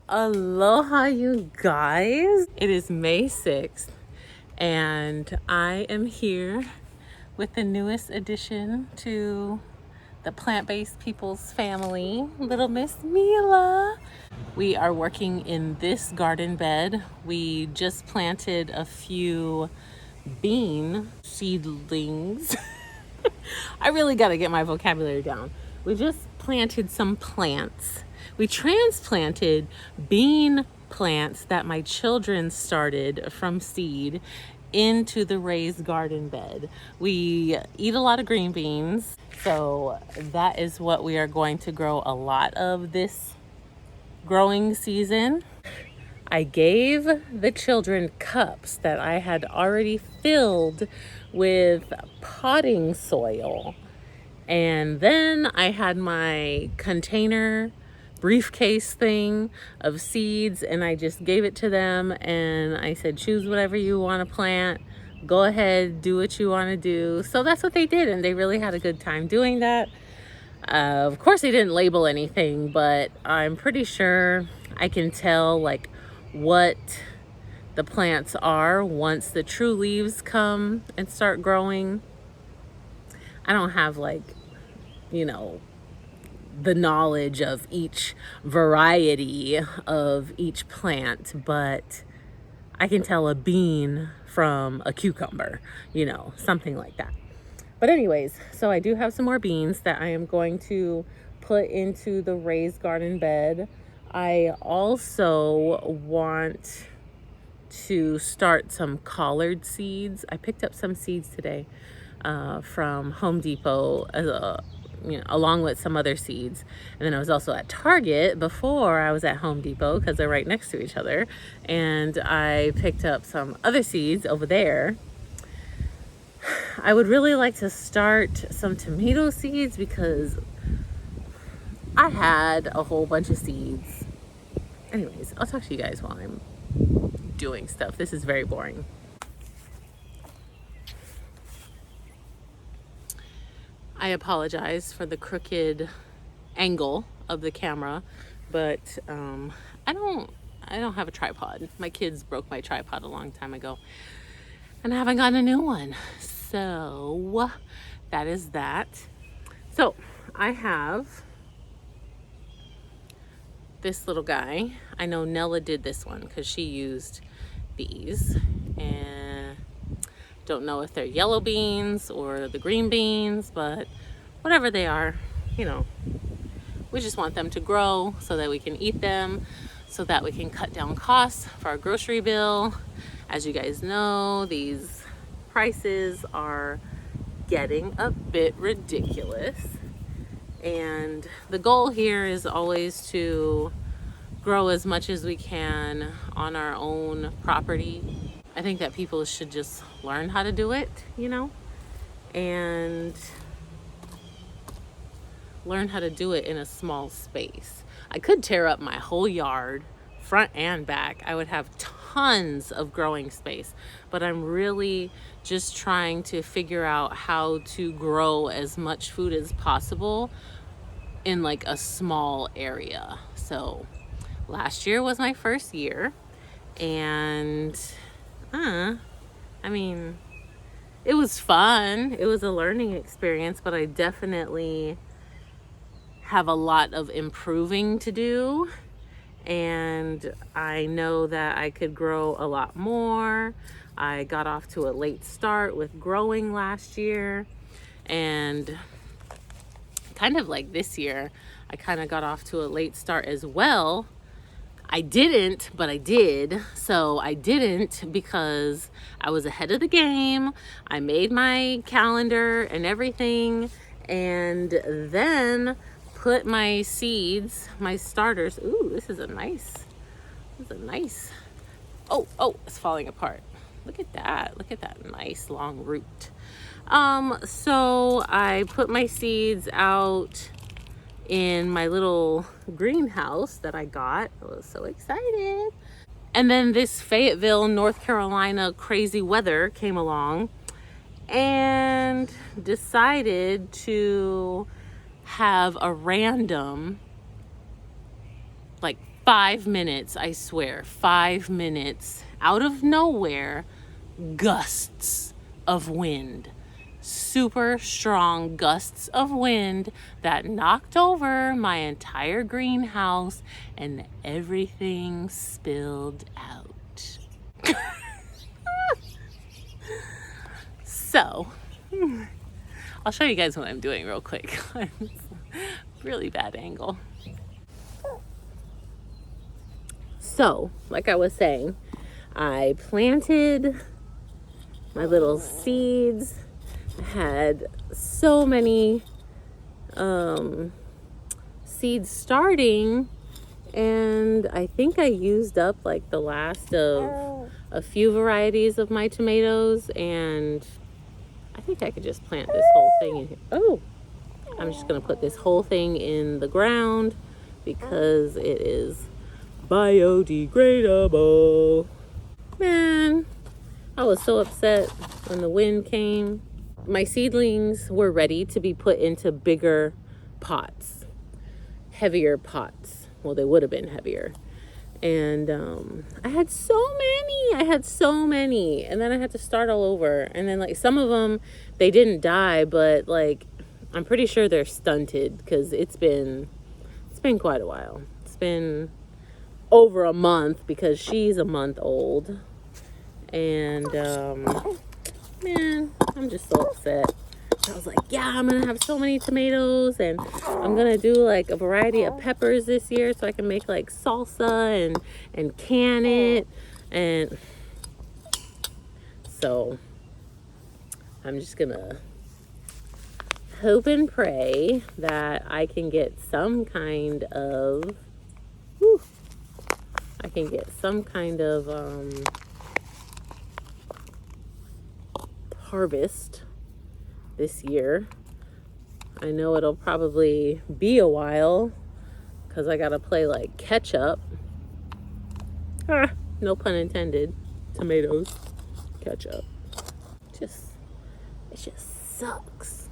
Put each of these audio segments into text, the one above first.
Aloha, you guys. It is May 6th, and I am here with the newest addition to the plant-based people's family, little Miss Mila. We are working in this garden bed. We just planted a few bean seedlings. I really got to get my vocabulary down. We just planted some plants. We transplanted bean plants that my children started from seed into the raised garden bed. We eat a lot of green beans, so that is what we are going to grow a lot of this growing season. I gave the children cups that I had already filled with potting soil. And then I had my container briefcase thing of seeds, and I just gave it to them and I said, choose whatever you want to plant. Go ahead, do what you want to do. So that's what they did, and they really had a good time doing that. Of course, they didn't label anything, but I'm pretty sure I can tell like what the plants are once the true leaves come and start growing. I don't have like, the knowledge of each variety of each plant, but I can tell a bean from a cucumber, something like that. But anyways, so I do have some more beans that I am going to put into the raised garden bed. I also want to start some collard seeds. I picked up some seeds today from Home Depot along with some other seeds. And then I was also at Target before I was at Home Depot because they're right next to each other. And I picked up some other seeds over there. I would really like to start some tomato seeds because I had a whole bunch of seeds. Anyways, I'll talk to you guys while I'm doing stuff. This is very boring. I apologize for the crooked angle of the camera, but I don't have a tripod. My kids broke my tripod a long time ago, and I haven't gotten a new one. So that is that. So I have this little guy. I know Nella did this one because she used these, and don't know if they're yellow beans or the green beans, but whatever they are, we just want them to grow so that we can eat them, so that we can cut down costs for our grocery bill. As you guys know, these prices are getting a bit ridiculous, and the goal here is always to grow as much as we can on our own property. I think that people should just learn how to do it, and learn how to do it in a small space. I could tear up my whole yard, front and back. I would have tons of growing space, but I'm really just trying to figure out how to grow as much food as possible in like a small area. So last year was my first year, and it was fun. It was a learning experience, but I definitely have a lot of improving to do. And I know that I could grow a lot more. I got off to a late start with growing last year. And kind of like this year, I kind of got off to a late start as well. I didn't, but I did. So I didn't because I was ahead of the game. I made my calendar and everything, and then put my seeds, my starters. Ooh, this is a nice. Oh, it's falling apart. Look at that. Look at that nice long root. So I put my seeds out in my little greenhouse that I got. I was so excited. And then this Fayetteville, North Carolina crazy weather came along and decided to have a random like 5 minutes, I swear, 5 minutes, out of nowhere, gusts of wind. Super strong gusts of wind that knocked over my entire greenhouse and everything spilled out. So, I'll show you guys what I'm doing real quick. Really bad angle. So, like I was saying, I planted my little seeds. I had so many seeds starting, and I think I used up like the last of a few varieties of my tomatoes, and I think I could just plant this whole thing in here. Oh, I'm just gonna put this whole thing in the ground because it is biodegradable. Man, I was so upset when the wind came. My seedlings were ready to be put into bigger pots, heavier pots. Well, they would have been heavier. And I had so many. And then I had to start all over. And then like some of them, they didn't die, but like I'm pretty sure they're stunted because it's been quite a while. It's been over a month because she's a month old. And man, I'm just so upset. I was like, yeah, I'm gonna have so many tomatoes, and I'm gonna do like a variety of peppers this year so I can make like salsa and can it. And so I'm just gonna hope and pray that I can get some kind of harvest this year. I know it'll probably be a while because I gotta play like catch up. No pun intended. Tomatoes, catch up. It just sucks.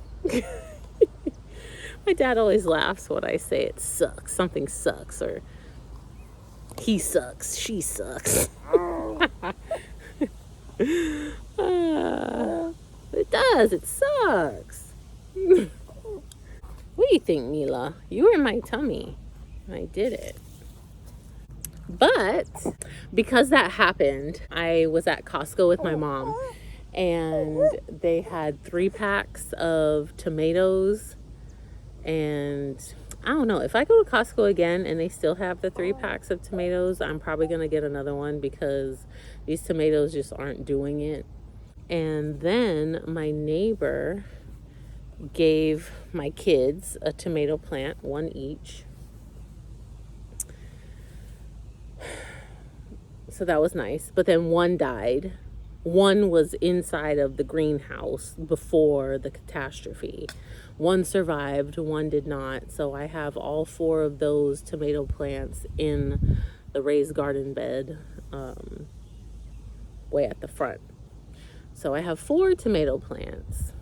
My dad always laughs when I say it sucks. Something sucks, or he sucks, she sucks. It does, it sucks. What do you think, Mila? You were in my tummy. I did it. But because that happened, I was at Costco with my mom, and they had 3 packs of tomatoes. And I don't know, if I go to Costco again and they still have the 3 packs of tomatoes, I'm probably gonna get another one because these tomatoes just aren't doing it. And then my neighbor gave my kids a tomato plant, 1 each. So that was nice. But then 1 died. 1 was inside of the greenhouse before the catastrophe. 1 survived, 1 did not. So I have all 4 of those tomato plants in the raised garden bed way at the front. So I have 4 tomato plants.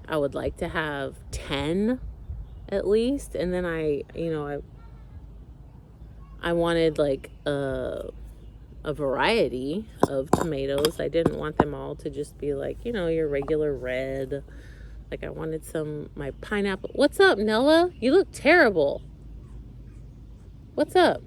I would like to have 10 at least. And then I wanted like a variety of tomatoes. I didn't want them all to just be like, your regular red. Like I wanted my pineapple. What's up, Nella? You look terrible. What's up?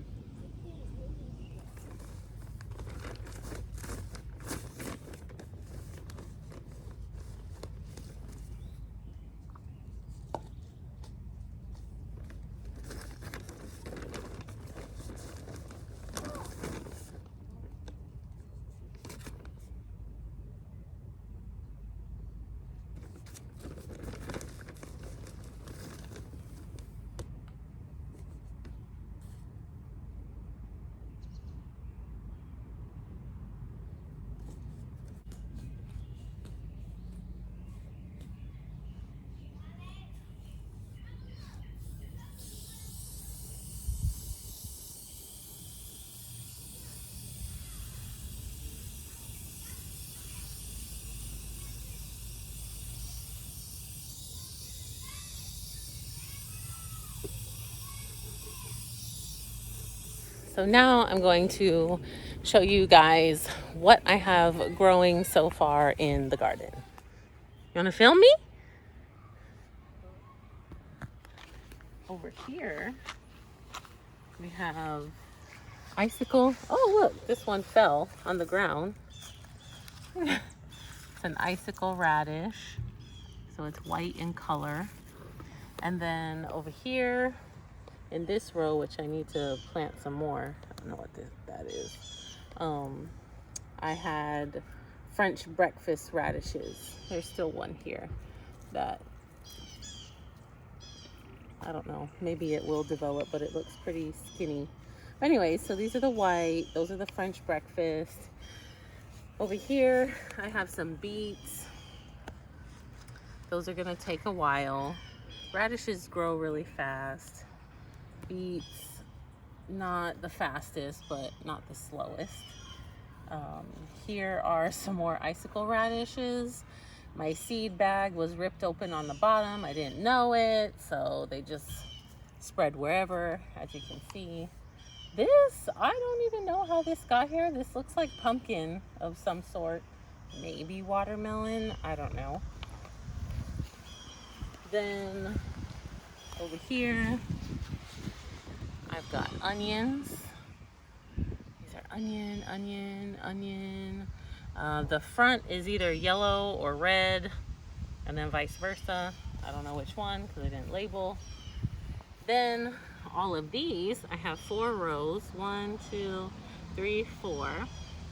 So now I'm going to show you guys what I have growing so far in the garden. You want to film me? Over here, we have icicle. Oh, look, this one fell on the ground. It's an icicle radish. So it's white in color. And then over here in this row, which I need to plant some more. I don't know what that is. I had French breakfast radishes. There's still one here that, I don't know, maybe it will develop, but it looks pretty skinny. Anyway, so these are the white, those are the French breakfast. Over here, I have some beets. Those are gonna take a while. Radishes grow really fast. Beets, not the fastest, but not the slowest. Here are some more icicle radishes. My seed bag was ripped open on the bottom. I didn't know it, so they just spread wherever, as you can see. This, I don't even know how this got here. This looks like pumpkin of some sort. Maybe watermelon, I don't know. Then over here, I've got onions. These are onion. The front is either yellow or red, and then vice versa. I don't know which one because I didn't label. Then all of these, I have 4 rows. 1, 2, 3, 4.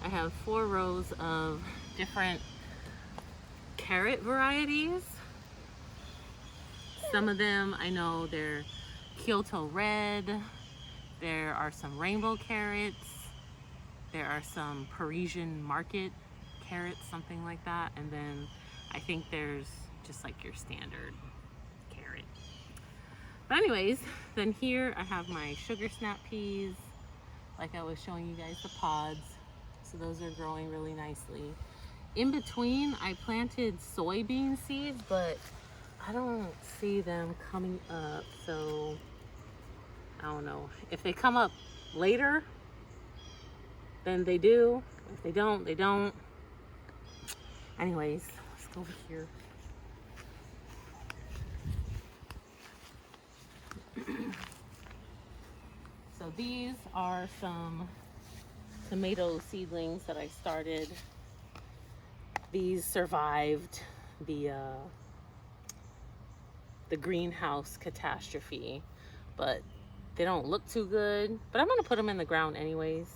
I have 4 rows of different carrot varieties. Some of them I know they're Kyoto red. There are some rainbow carrots. There are some Parisian market carrots, something like that. And then I think there's just like your standard carrot. But anyways, then here I have my sugar snap peas. Like I was showing you guys the pods. So those are growing really nicely. In between, I planted soybean seeds, but I don't see them coming up. So I don't know. If they come up later, then they do. If they don't, they don't. Anyways, let's go over here. So these are some tomato seedlings that I started. These survived the greenhouse catastrophe, but they don't look too good. But I'm gonna put them in the ground anyways.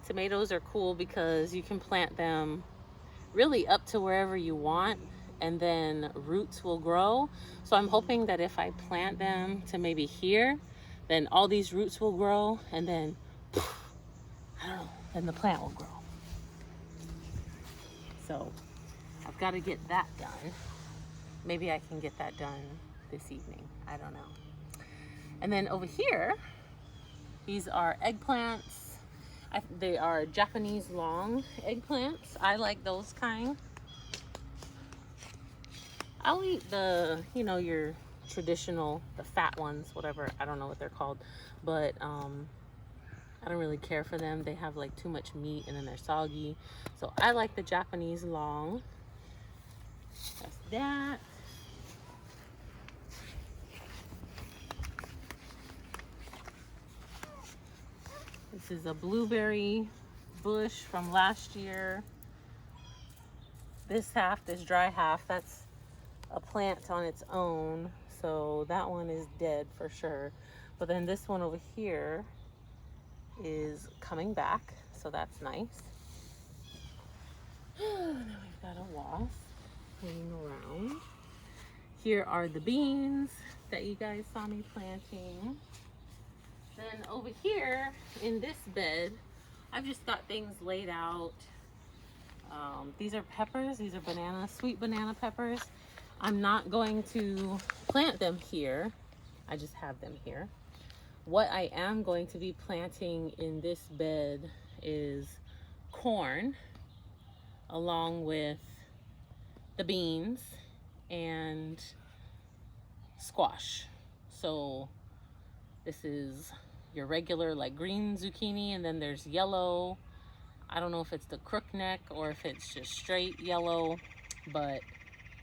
Tomatoes are cool because you can plant them really up to wherever you want, and then roots will grow. So I'm hoping that if I plant them to maybe here, then all these roots will grow, and then I don't know, then the plant will grow. So I've got to get that done. Maybe I can get that done this evening. I don't know. And then over here, these are eggplants. They are Japanese long eggplants. I like those kind. I'll eat the, you know, your traditional, the fat ones, whatever. I don't know what they're called, but I don't really care for them. They have like too much meat and then they're soggy. So I like the Japanese long. That's that. This is a blueberry bush from last year. This half, this dry half, that's a plant on its own. So that one is dead for sure. But then this one over here is coming back. So that's nice. Now we've got a wasp hanging around. Here are the beans that you guys saw me planting. Then over here in this bed, I've just got things laid out. These are peppers. These are sweet banana peppers. I'm not going to plant them here. I just have them here. What I am going to be planting in this bed is corn, along with the beans and squash. So this is your regular like green zucchini, and then there's yellow. I don't know if it's the crookneck or if it's just straight yellow, but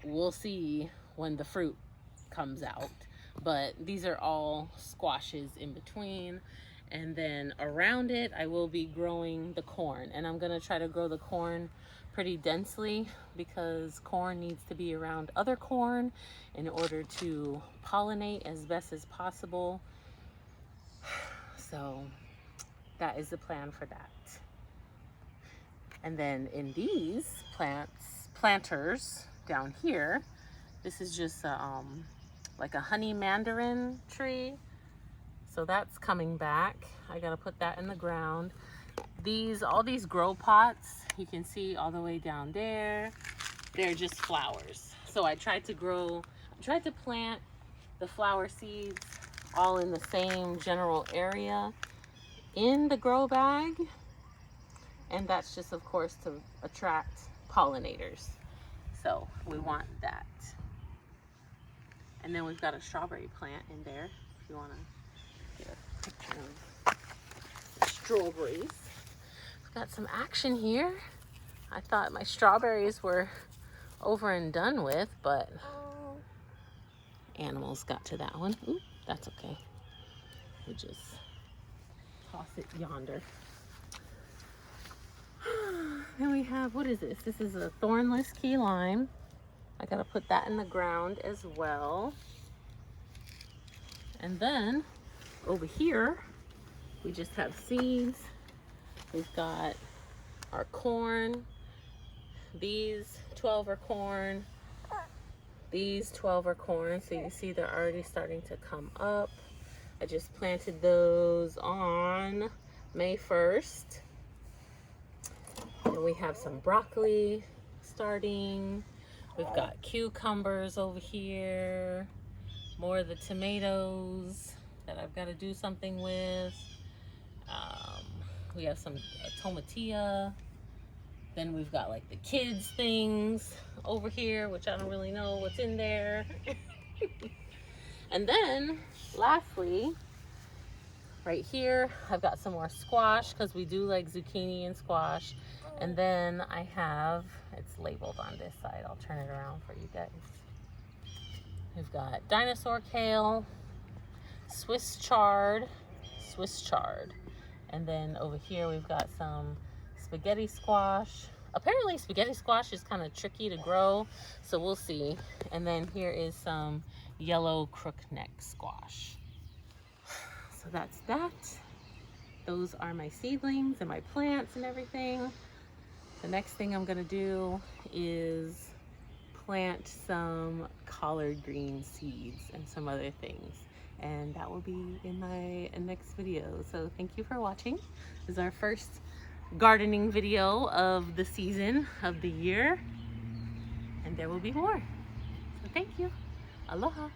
we'll see when the fruit comes out. But these are all squashes in between. And then around it, I will be growing the corn. And I'm gonna try to grow the corn pretty densely because corn needs to be around other corn in order to pollinate as best as possible. So that is the plan for that. And then in these planters down here, this is just like a honey mandarin tree. So that's coming back. I gotta put that in the ground. All these grow pots, you can see all the way down there, they're just flowers. So I tried to plant the flower seeds all in the same general area in the grow bag. And that's just, of course, to attract pollinators. So we want that. And then we've got a strawberry plant in there, if you want to get a picture of the strawberries. We've got some action here. I thought my strawberries were over and done with, but animals got to that one. Ooh, that's okay. We just toss it yonder. Then we have, what is this? This is a Thornless Key Lime. I gotta put that in the ground as well. And then over here, we just have seeds. We've got our corn. These 12 are corn. These 12 are corn. So you see they're already starting to come up. I just planted those on May 1st. And we have some broccoli starting. We've got cucumbers over here. More of the tomatoes that I've got to do something with. We have some tomatillo. Then we've got like the kids things over here, which I don't really know what's in there. And then lastly, right here, I've got some more squash because we do like zucchini and squash. And then I have, it's labeled on this side. I'll turn it around for you guys. We've got dinosaur kale, Swiss chard. And then over here we've got some spaghetti squash. Apparently spaghetti squash is kind of tricky to grow, so we'll see. And then here is some yellow crookneck squash. So that's that. Those are my seedlings and my plants and everything. The next thing I'm gonna do is plant some collard green seeds and some other things. And that will be in my next video. So thank you for watching. This is our first gardening video of the season, of the year. And there will be more. So thank you. Aloha.